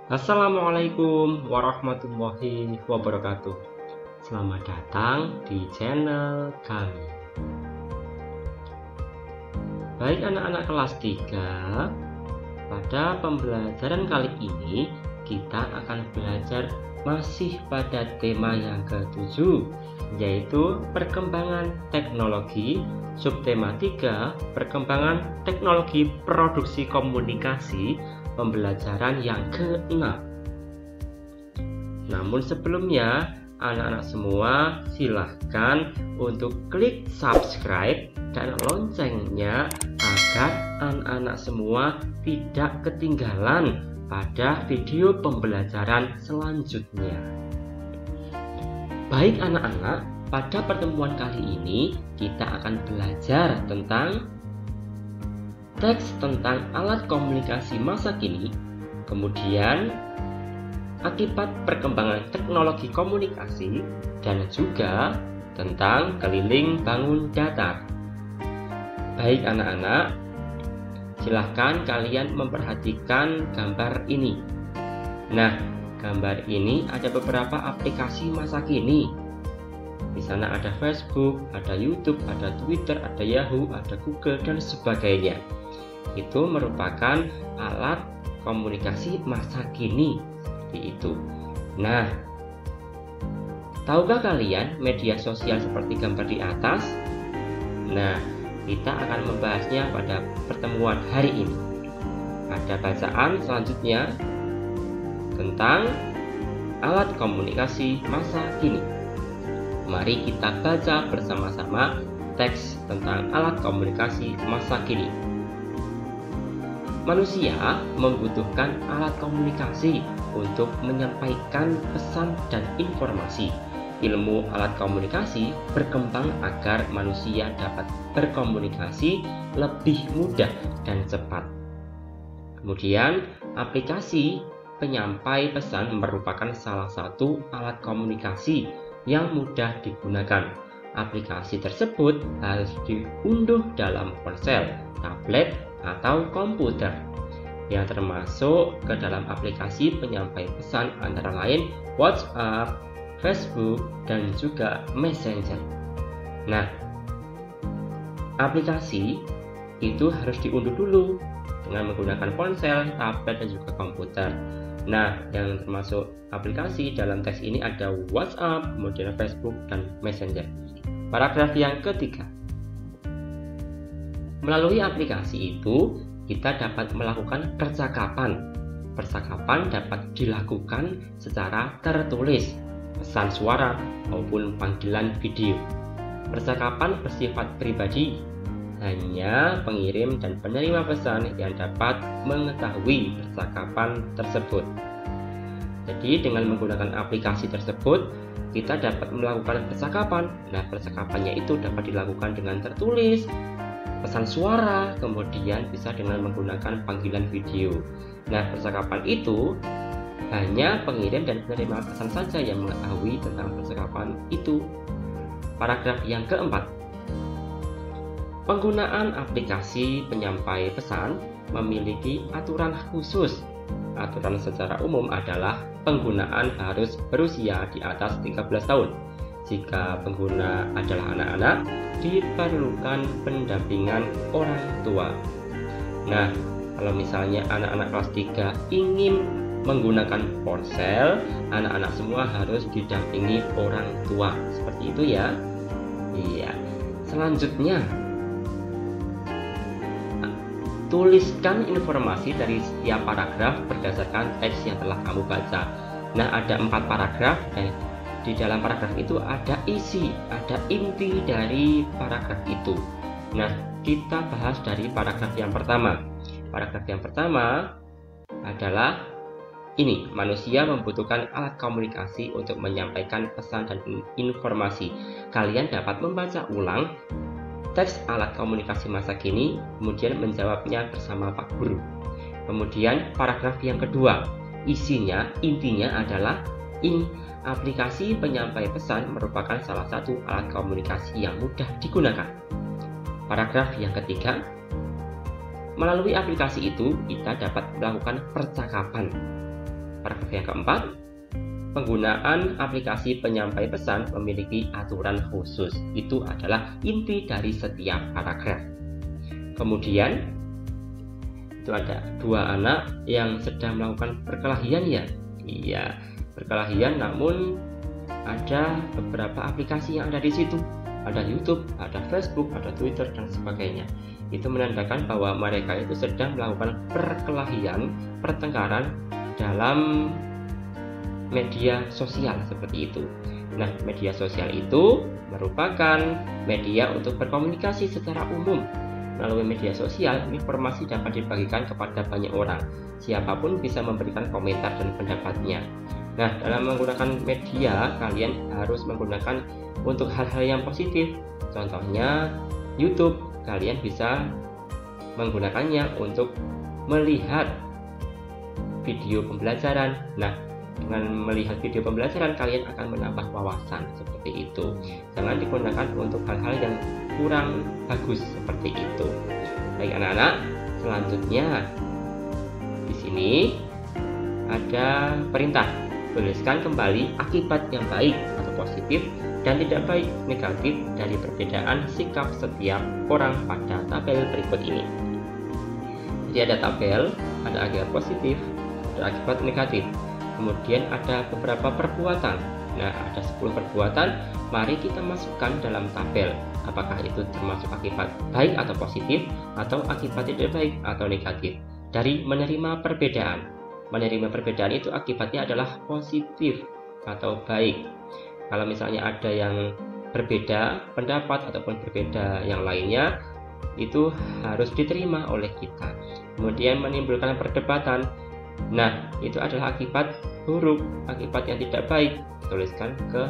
Assalamualaikum warahmatullahi wabarakatuh. Selamat datang di channel kami. Baik anak-anak kelas 3, pada pembelajaran kali ini kita akan belajar masih pada tema yang ke-7, yaitu perkembangan teknologi. Subtema 3, perkembangan teknologi produksi komunikasi, pembelajaran yang ke-6. Namun sebelumnya, anak-anak semua silahkan untuk klik subscribe dan loncengnya agar anak-anak semua tidak ketinggalan pada video pembelajaran selanjutnya. Baik anak-anak, pada pertemuan kali ini kita akan belajar tentang teks tentang alat komunikasi masa kini, kemudian akibat perkembangan teknologi komunikasi, dan juga tentang keliling bangun datar. Baik anak-anak, silahkan kalian memperhatikan gambar ini. Nah, gambar ini ada beberapa aplikasi masa kini. Di sana ada Facebook, ada YouTube, ada Twitter, ada Yahoo, ada Google, dan sebagainya. Itu merupakan alat komunikasi masa kini seperti itu. Nah, tahukah kalian media sosial seperti gambar di atas? Nah, kita akan membahasnya pada pertemuan hari ini. Ada bacaan selanjutnya tentang alat komunikasi masa kini. Mari kita baca bersama-sama teks tentang alat komunikasi masa kini. Manusia membutuhkan alat komunikasi untuk menyampaikan pesan dan informasi. Ilmu alat komunikasi berkembang agar manusia dapat berkomunikasi lebih mudah dan cepat. Kemudian, aplikasi penyampai pesan merupakan salah satu alat komunikasi yang mudah digunakan. Aplikasi tersebut harus diunduh dalam ponsel, tablet, atau komputer, yang termasuk ke dalam aplikasi penyampai pesan antara lain WhatsApp, Facebook, dan juga Messenger. Nah, aplikasi itu harus diunduh dulu dengan menggunakan ponsel, tablet, dan juga komputer. Nah, yang termasuk aplikasi dalam teks ini ada WhatsApp, kemudian Facebook, dan Messenger. Paragraf yang ketiga. Melalui aplikasi itu, kita dapat melakukan percakapan. Percakapan dapat dilakukan secara tertulis, pesan suara, maupun panggilan video. Percakapan bersifat pribadi. Hanya pengirim dan penerima pesan yang dapat mengetahui percakapan tersebut. Jadi dengan menggunakan aplikasi tersebut, kita dapat melakukan percakapan. Nah, percakapannya itu dapat dilakukan dengan tertulis, pesan suara, kemudian bisa dengan menggunakan panggilan video. Nah, percakapan itu hanya pengirim dan penerima pesan saja yang mengetahui tentang percakapan itu. Paragraf yang keempat. Penggunaan aplikasi penyampai pesan memiliki aturan khusus. Aturan secara umum adalah penggunaan harus berusia di atas 13 tahun. Jika pengguna adalah anak-anak, diperlukan pendampingan orang tua. Nah, kalau misalnya anak-anak kelas 3 ingin menggunakan ponsel, anak-anak semua harus didampingi orang tua. Seperti itu ya. Iya. Selanjutnya, tuliskan informasi dari setiap paragraf berdasarkan teks yang telah kamu baca. Nah, ada 4 paragraf dan di dalam paragraf itu ada isi, ada inti dari paragraf itu. Nah, kita bahas dari paragraf yang pertama. Paragraf yang pertama adalah ini, manusia membutuhkan alat komunikasi untuk menyampaikan pesan dan informasi. Kalian dapat membaca ulang teks alat komunikasi masa kini, kemudian menjawabnya bersama Pak Guru. Kemudian paragraf yang kedua, intinya adalah aplikasi penyampai pesan merupakan salah satu alat komunikasi yang mudah digunakan. Paragraf yang ketiga, melalui aplikasi itu kita dapat melakukan percakapan. paragraf yang keempat, penggunaan aplikasi penyampai pesan memiliki aturan khusus. Itu adalah inti dari setiap paragraf. Kemudian itu ada dua anak yang sedang melakukan perkelahian ya. Iya, perkelahian, namun ada beberapa aplikasi yang ada di situ. Ada YouTube, ada Facebook, ada Twitter, dan sebagainya. Itu menandakan bahwa mereka itu sedang melakukan perkelahian, pertengkaran dalam media sosial seperti itu. Nah, media sosial itu merupakan media untuk berkomunikasi secara umum. Melalui media sosial, informasi dapat dibagikan kepada banyak orang. Siapapun bisa memberikan komentar dan pendapatnya. Nah, dalam menggunakan media, kalian harus menggunakan untuk hal-hal yang positif. Contohnya, YouTube, kalian bisa menggunakannya untuk melihat video pembelajaran. Nah, dengan melihat video pembelajaran, kalian akan menambah wawasan seperti itu. Jangan digunakan untuk hal-hal yang kurang bagus seperti itu. Baik anak-anak, selanjutnya di sini ada perintah. Tuliskan kembali akibat yang baik atau positif dan tidak baik negatif dari perbedaan sikap setiap orang pada tabel berikut ini. Jadi ada tabel, ada akibat positif, ada akibat negatif. Kemudian ada beberapa perbuatan. Nah, ada 10 perbuatan. Mari kita masukkan dalam tabel. Apakah itu termasuk akibat baik atau positif, atau akibat tidak baik atau negatif dari menerima perbedaan. Menerima perbedaan itu akibatnya adalah positif atau baik. Kalau misalnya ada yang berbeda pendapat ataupun berbeda yang lainnya, itu harus diterima oleh kita. Kemudian menimbulkan perdebatan. Nah, itu adalah akibat buruk, akibat yang tidak baik. Tuliskan ke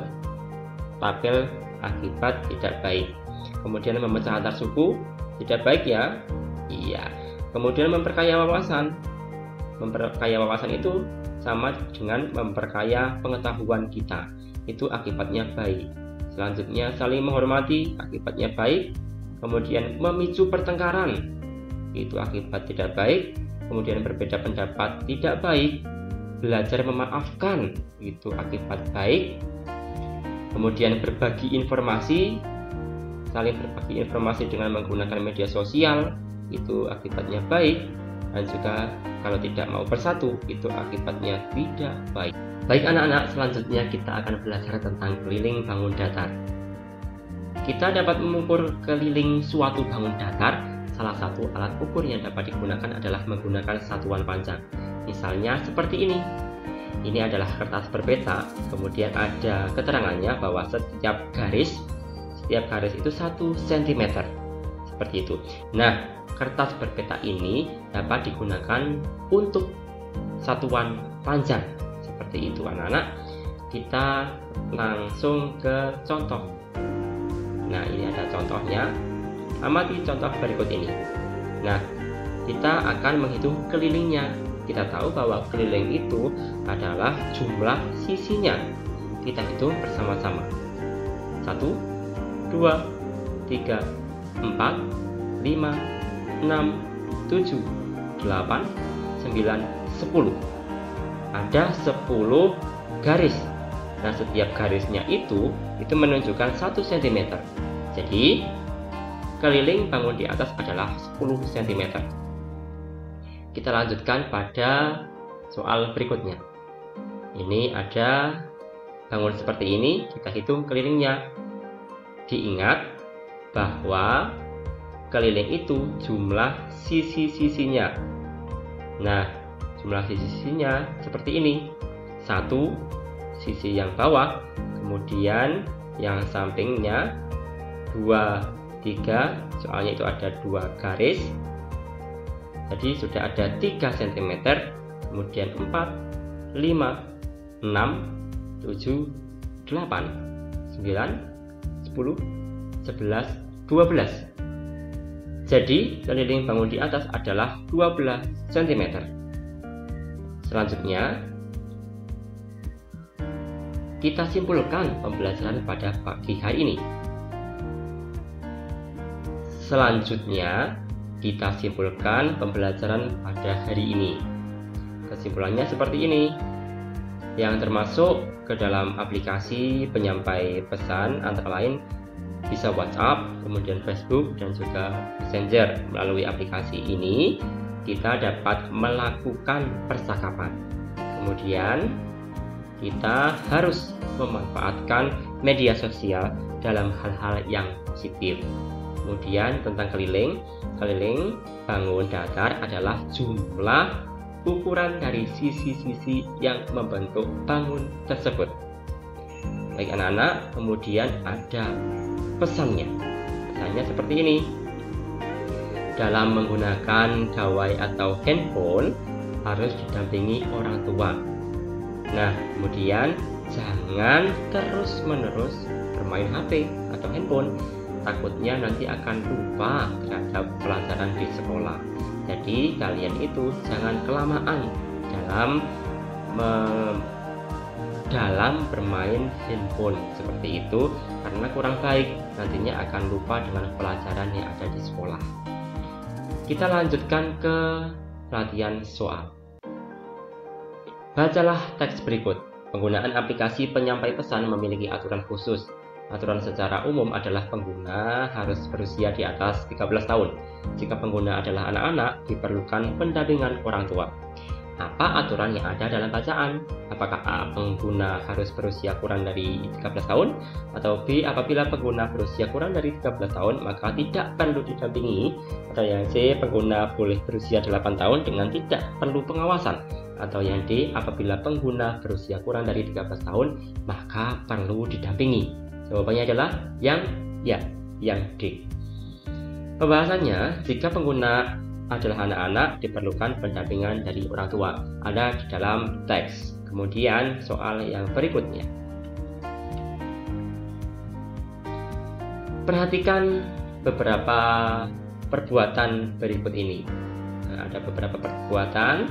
tabel akibat tidak baik. Kemudian memecah antar suku, tidak baik ya. Iya. Kemudian memperkaya wawasan. Memperkaya wawasan itu sama dengan memperkaya pengetahuan kita. Itu akibatnya baik. Selanjutnya saling menghormati, akibatnya baik. Kemudian memicu pertengkaran, itu akibat tidak baik. Kemudian berbeda pendapat, tidak baik. Belajar memaafkan, itu akibat baik. Kemudian berbagi informasi, saling berbagi informasi dengan menggunakan media sosial, itu akibatnya baik. Dan juga kalau tidak mau bersatu, itu akibatnya tidak baik. Baik anak-anak, selanjutnya kita akan belajar tentang keliling bangun datar. Kita dapat mengukur keliling suatu bangun datar. Salah satu alat ukur yang dapat digunakan adalah menggunakan satuan panjang. Misalnya seperti ini. Ini adalah kertas berpeta, kemudian ada keterangannya bahwa setiap garis itu 1 cm. Seperti itu. Nah, kertas berpeta ini dapat digunakan untuk satuan panjang. Seperti itu anak-anak. Kita langsung ke contoh. Nah, ini ada contohnya. Amati contoh berikut ini. Nah, kita akan menghitung kelilingnya. Kita tahu bahwa keliling itu adalah jumlah sisinya. Kita hitung bersama-sama. 1, 2, 3, 4, 5, 6, 7, 8, 9, 10. Ada 10 garis. Nah, setiap garisnya itu menunjukkan 1 cm. Jadi, keliling bangun di atas adalah 10 cm. Kita lanjutkan pada soal berikutnya. Ini ada bangun seperti ini, kita hitung kelilingnya. Diingat bahwa keliling itu jumlah sisi-sisinya. Nah, jumlah sisi-sisinya seperti ini. 1 sisi yang bawah, kemudian yang sampingnya 2, 3, soalnya itu ada 2 garis. Jadi sudah ada 3 cm, kemudian 4, 5, 6, 7, 8, 9, 10, 11, 12. Jadi keliling bangun di atas adalah 12 cm. Selanjutnya, kita simpulkan pembelajaran pada pagi hari ini. Selanjutnya, kita simpulkan pembelajaran pada hari ini. Kesimpulannya seperti ini. yang termasuk ke dalam aplikasi penyampai pesan antara lain bisa WhatsApp, kemudian Facebook, dan juga Messenger. Melalui aplikasi ini kita dapat melakukan percakapan. Kemudian kita harus memanfaatkan media sosial dalam hal-hal yang positif. Kemudian tentang keliling bangun datar adalah jumlah ukuran dari sisi-sisi yang membentuk bangun tersebut. Baik anak-anak, kemudian ada pesannya. Pesannya seperti ini. Dalam menggunakan gawai atau handphone harus didampingi orang tua. Nah, kemudian jangan terus-menerus bermain HP atau handphone. Takutnya nanti akan lupa terhadap pelajaran di sekolah. Jadi kalian itu jangan kelamaan dalam bermain handphone seperti itu, karena kurang baik, nantinya akan lupa dengan pelajaran yang ada di sekolah. Kita lanjutkan ke latihan soal. Bacalah teks berikut. Penggunaan aplikasi penyampai pesan memiliki aturan khusus. Aturan secara umum adalah pengguna harus berusia di atas 13 tahun. Jika pengguna adalah anak-anak, diperlukan pendampingan orang tua. Apa aturan yang ada dalam bacaan? Apakah A. Pengguna harus berusia kurang dari 13 tahun? Atau B. Apabila pengguna berusia kurang dari 13 tahun, maka tidak perlu didampingi? Atau yang C. Pengguna boleh berusia 8 tahun dengan tidak perlu pengawasan? Atau yang D. Apabila pengguna berusia kurang dari 13 tahun, maka perlu didampingi? Jawabannya adalah yang D. Pembahasannya, jika pengguna adalah anak-anak, diperlukan pendampingan dari orang tua. Ada di dalam teks. Kemudian soal yang berikutnya. Perhatikan beberapa perbuatan berikut ini. Nah, ada beberapa perbuatan,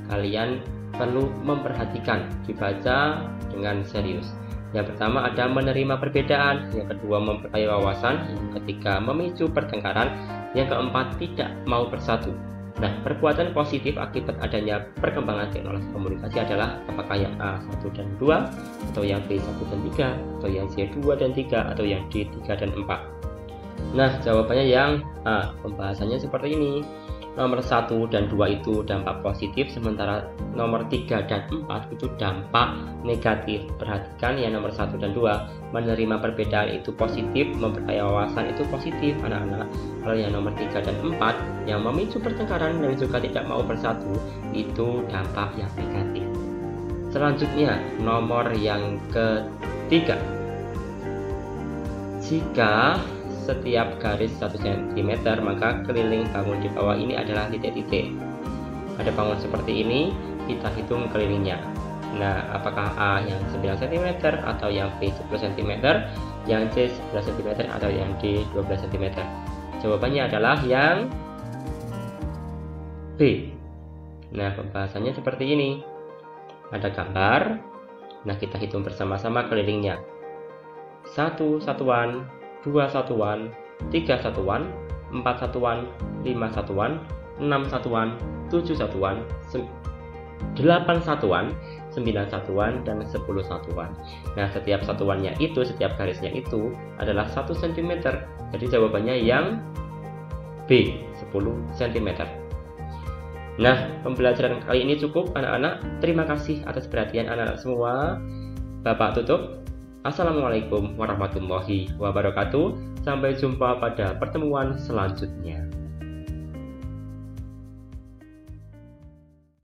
kalian perlu memperhatikan, dibaca dengan serius. Yang pertama ada menerima perbedaan, yang kedua memperkaya wawasan, yang ketiga memicu pertengkaran, yang keempat tidak mau bersatu. Nah, perbuatan positif akibat adanya perkembangan teknologi komunikasi adalah apakah yang A 1 dan 2, atau yang B 1 dan 3, atau yang C 2 dan 3, atau yang D 3 dan 4. Nah, jawabannya yang A. Pembahasannya seperti ini. Nomor 1 dan 2 itu dampak positif, sementara nomor 3 dan 4 itu dampak negatif. Perhatikan ya, nomor 1 dan 2, menerima perbedaan itu positif, memperkaya wawasan itu positif anak-anak. Kalau yang nomor 3 dan 4 yang memicu pertengkaran dan juga tidak mau bersatu, itu dampak yang negatif. Selanjutnya nomor yang ketiga, jika setiap garis 1 cm, maka keliling bangun di bawah ini adalah titik-titik. Ada bangun seperti ini, kita hitung kelilingnya. Nah, apakah A yang 9 cm, atau yang B 10 cm, yang C 11 cm, atau yang D 12 cm? Jawabannya adalah yang B. Nah, pembahasannya seperti ini. Ada gambar. Nah, kita hitung bersama-sama kelilingnya. 1 satuan, 2 satuan, 3 satuan, 4 satuan, 5 satuan, 6 satuan, 7 satuan, 8 satuan, 9 satuan, dan 10 satuan. Nah, setiap satuannya itu, setiap garisnya itu adalah 1 cm. Jadi jawabannya yang B, 10 cm. Nah, pembelajaran kali ini cukup anak-anak. Terima kasih atas perhatian anak-anak semua. Bapak tutup. Assalamualaikum warahmatullahi wabarakatuh. Sampai jumpa pada pertemuan selanjutnya.